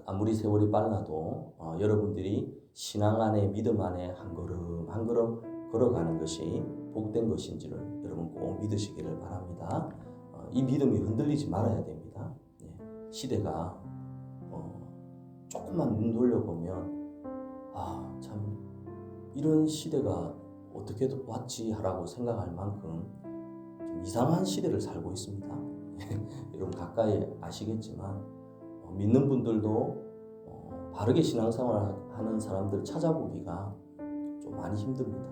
아무리 세월이 빨라도 여러분들이 신앙 안에 믿음 안에 한 걸음 한 걸음 걸어가는 것이 복된 것인지를 여러분 꼭 믿으시기를 바랍니다. 이 믿음이 흔들리지 말아야 됩니다. 시대가 조금만 눈 돌려보면 참 이런 시대가 어떻게 왔지 하라고 생각할 만큼 좀 이상한 시대를 살고 있습니다. 여러분 가까이 아시겠지만 믿는 분들도 바르게 신앙생활 하는 사람들 찾아보기가 좀 많이 힘듭니다.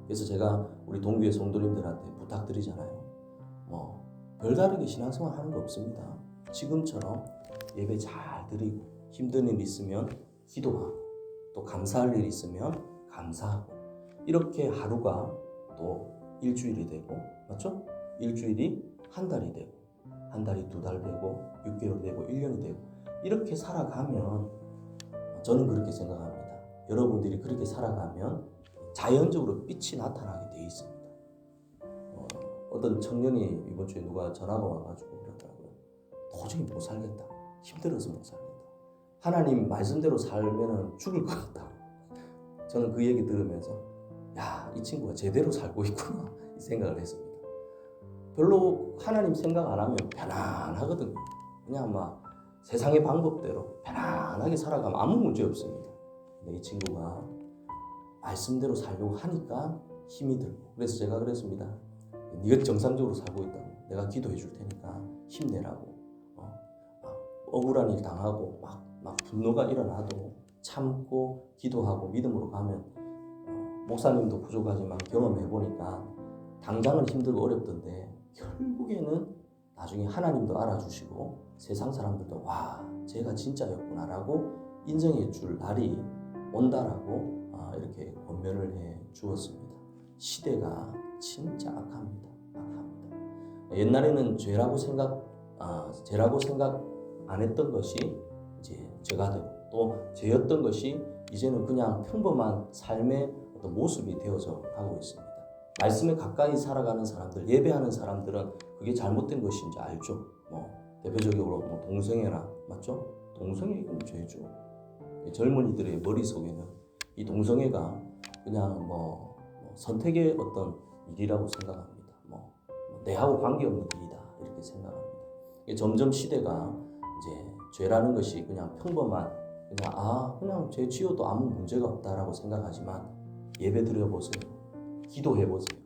그래서 제가 우리 동교회 성도님들한테 부탁드리잖아요. 별다르게 신앙생활 하는 거 없습니다. 지금처럼 예배 잘 드리고 힘든 일 있으면 기도하고 또 감사할 일 있으면 감사하고 이렇게 하루가 또 일주일이 되고 맞죠? 일주일이 한 달이 되고 한 달이 2달 되고 6개월이 되고 1년이 되고 이렇게 살아가면 저는 그렇게 생각합니다. 여러분들이 그렇게 살아가면 자연적으로 빛이 나타나게 돼 있습니다. 어떤 청년이 이번 주에 누가 전화가 와가지고 그러더라고요. 도저히 못 살겠다. 힘들어서 못 살겠다. 하나님 말씀대로 살면 죽을 것 같다. 저는 그 얘기 들으면서 이 친구가 제대로 살고 있구나 이 생각을 했습니다. 별로 하나님 생각 안 하면 편안하거든요. 그냥 막 세상의 방법대로 편안하게 살아가면 아무 문제 없습니다. 근데 이 친구가 말씀대로 살려고 하니까 힘이 들고 그래서 제가 그랬습니다. 네가 정상적으로 살고 있다고 내가 기도해 줄 테니까 힘내라고. 억울한 일 당하고 막 분노가 일어나도 참고 기도하고 믿음으로 가면 목사님도 부족하지만 경험해 보니까 당장은 힘들고 어렵던데 결국에는 나중에 하나님도 알아주시고 세상 사람들도 쟤가 진짜였구나라고 인정해 줄 날이 온다라고 이렇게 권면을 해 주었습니다. 시대가 진짜 악합니다. 옛날에는 죄라고 생각 안 했던 것이 이제 죄가 되고 또 죄였던 것이 이제는 그냥 평범한 삶의 어떤 모습이 되어져 가고 있습니다. 말씀에 가까이 살아가는 사람들, 예배하는 사람들은 그게 잘못된 것인지 알죠. 대표적으로 동성애나 맞죠? 동성애 이건 죄죠. 젊은이들의 머릿속에는 이 동성애가 그냥 선택의 어떤 일이라고 생각합니다. 내하고 관계없는 일이다 이렇게 생각합니다. 점점 시대가 이제 죄라는 것이 그냥 평범한 그냥 죄 지어도 아무 문제가 없다라고 생각하지만 예배 드려보세요. 기도해보세요.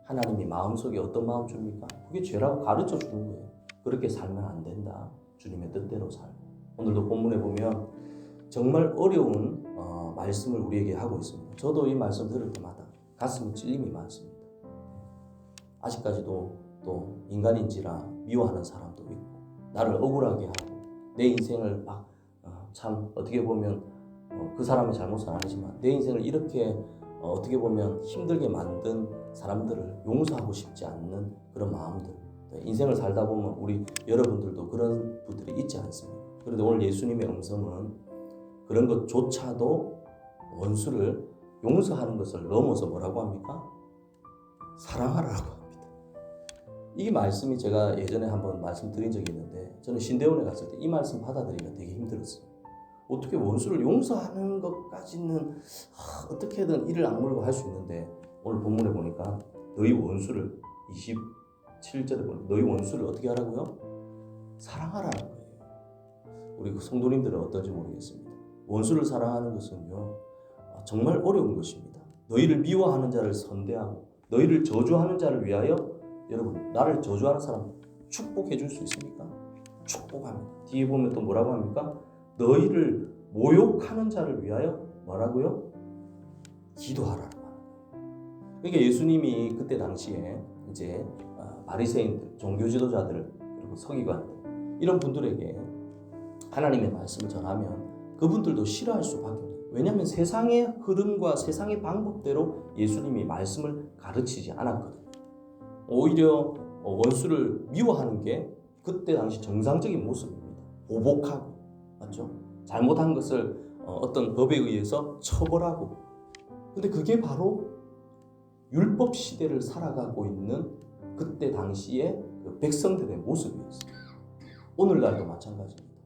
하나님이 마음속에 어떤 마음 줍니까? 그게 죄라고 가르쳐 주는 거예요. 그렇게 살면 안 된다. 주님의 뜻대로 살고. 오늘도 본문에 보면 정말 어려운 말씀을 우리에게 하고 있습니다. 저도 이 말씀 들을 때마다 가슴에 찔림이 많습니다. 아직까지도 또 인간인지라 미워하는 사람도 있고 나를 억울하게 하고 내 인생을 참 어떻게 보면 그 사람의 잘못은 아니지만 내 인생을 이렇게 어떻게 보면 힘들게 만든 사람들을 용서하고 싶지 않는 그런 마음들. 인생을 살다 보면 우리 여러분들도 그런 분들이 있지 않습니까? 그런데 오늘 예수님의 음성은 그런 것조차도 원수를 용서하는 것을 넘어서 뭐라고 합니까? 사랑하라고 합니다. 이 말씀이 제가 예전에 한번 말씀드린 적이 있는데 저는 신대원에 갔을 때 이 말씀 받아들이기가 되게 힘들었어요. 어떻게 원수를 용서하는 것까지는 어떻게든 이를 악물고 할 수 있는데 오늘 본문에 보니까 너희 원수를 27절에 보니까 너희 원수를 어떻게 하라고요? 사랑하라는 거예요. 우리 성도님들은 어떤지 모르겠습니다. 원수를 사랑하는 것은요 정말 어려운 것입니다. 너희를 미워하는 자를 선대하고 너희를 저주하는 자를 위하여 여러분 나를 저주하는 사람 축복해 줄 수 있습니까? 축복합니다. 뒤에 보면 또 뭐라고 합니까? 너희를 모욕하는 자를 위하여 뭐라고요? 기도하라는 거예요. 그러니까 예수님이 그때 당시에 이제 바리새인들, 종교 지도자들 그리고 서기관들 이런 분들에게 하나님의 말씀을 전하면 그분들도 싫어할 수밖에 없어요. 왜냐하면 세상의 흐름과 세상의 방법대로 예수님이 말씀을 가르치지 않았거든요. 오히려 원수를 미워하는 게 그때 당시 정상적인 모습입니다. 보복하고 맞죠? 잘못한 것을 어떤 법에 의해서 처벌하고 근데 그게 바로 율법 시대를 살아가고 있는 그때 당시의 그 백성들의 모습이었어요. 오늘날도 마찬가지입니다.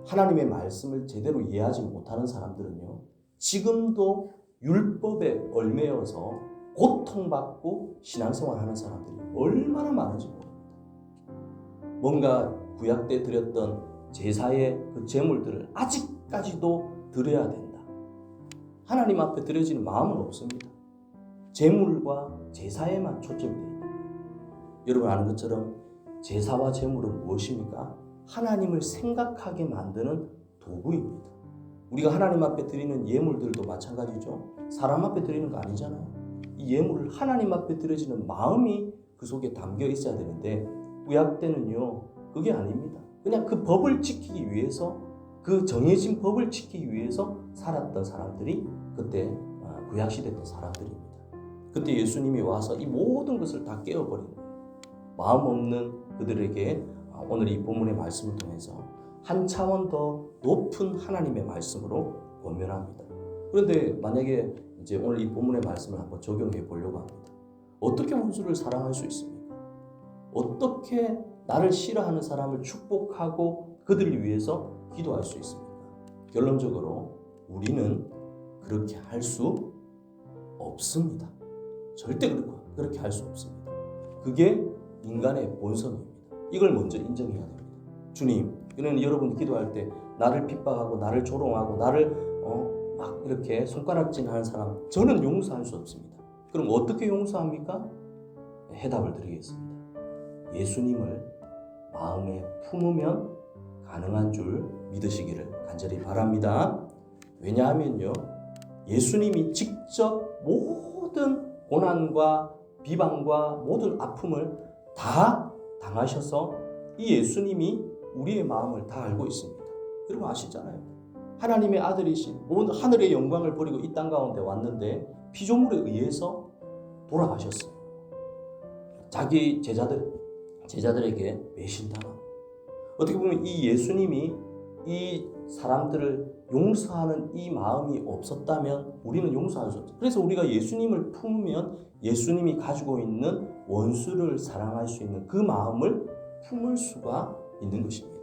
하나님의 말씀을 제대로 이해하지 못하는 사람들은요, 지금도 율법에 얽매여서 고통받고 신앙생활하는 사람들이 얼마나 많은지 모릅니다. 뭔가 구약 때 드렸던 제사의 그 제물들을 아직까지도 드려야 된다. 하나님 앞에 드려지는 마음은 없습니다. 제물과 제사에만 초점이 되어 있는 거예요. 여러분 아는 것처럼 제사와 제물은 무엇입니까? 하나님을 생각하게 만드는 도구입니다. 우리가 하나님 앞에 드리는 예물들도 마찬가지죠. 사람 앞에 드리는 거 아니잖아요. 이 예물을 하나님 앞에 드려지는 마음이 그 속에 담겨 있어야 되는데 구약 때는요, 그게 아닙니다. 그냥 그 법을 지키기 위해서, 그 정해진 법을 지키기 위해서 살았던 사람들이 그때 구약시대 때 사람들입니다. 그때 예수님이 와서 이 모든 것을 다 깨어버린 거예요. 마음 없는 그들에게 오늘 이 본문의 말씀을 통해서 한 차원 더 높은 하나님의 말씀으로 권면합니다. 그런데 만약에 이제 오늘 이 본문의 말씀을 한번 적용해 보려고 합니다. 어떻게 원수를 사랑할 수 있습니까? 어떻게 나를 싫어하는 사람을 축복하고 그들을 위해서 기도할 수 있습니까? 결론적으로 우리는 그렇게 할 수 없습니다. 절대 그렇게 할 수 없습니다. 그게 인간의 본성입니다. 이걸 먼저 인정해야 됩니다. 주님, 그러면 여러분 기도할 때 나를 핍박하고 나를 조롱하고 나를 막 이렇게 손가락질하는 사람 저는 용서할 수 없습니다. 그럼 어떻게 용서합니까? 해답을 드리겠습니다. 예수님을 마음에 품으면 가능한 줄 믿으시기를 간절히 바랍니다. 왜냐하면요, 예수님이 직접 모든 고난과 비방과 모든 아픔을 다 당하셔서 이 예수님이 우리의 마음을 다 알고 있습니다. 여러분 아시잖아요. 하나님의 아들이신 모든 하늘의 영광을 버리고 이 땅 가운데 왔는데 피조물에 의해서 돌아가셨어요. 자기 제자들에게 배신당하고, 어떻게 보면 이 예수님이 이 사람들을 용서하는 이 마음이 없었다면 우리는 용서할 수 없어요. 그래서 우리가 예수님을 품으면 예수님이 가지고 있는 원수를 사랑할 수 있는 그 마음을 품을 수가 있는 것입니다.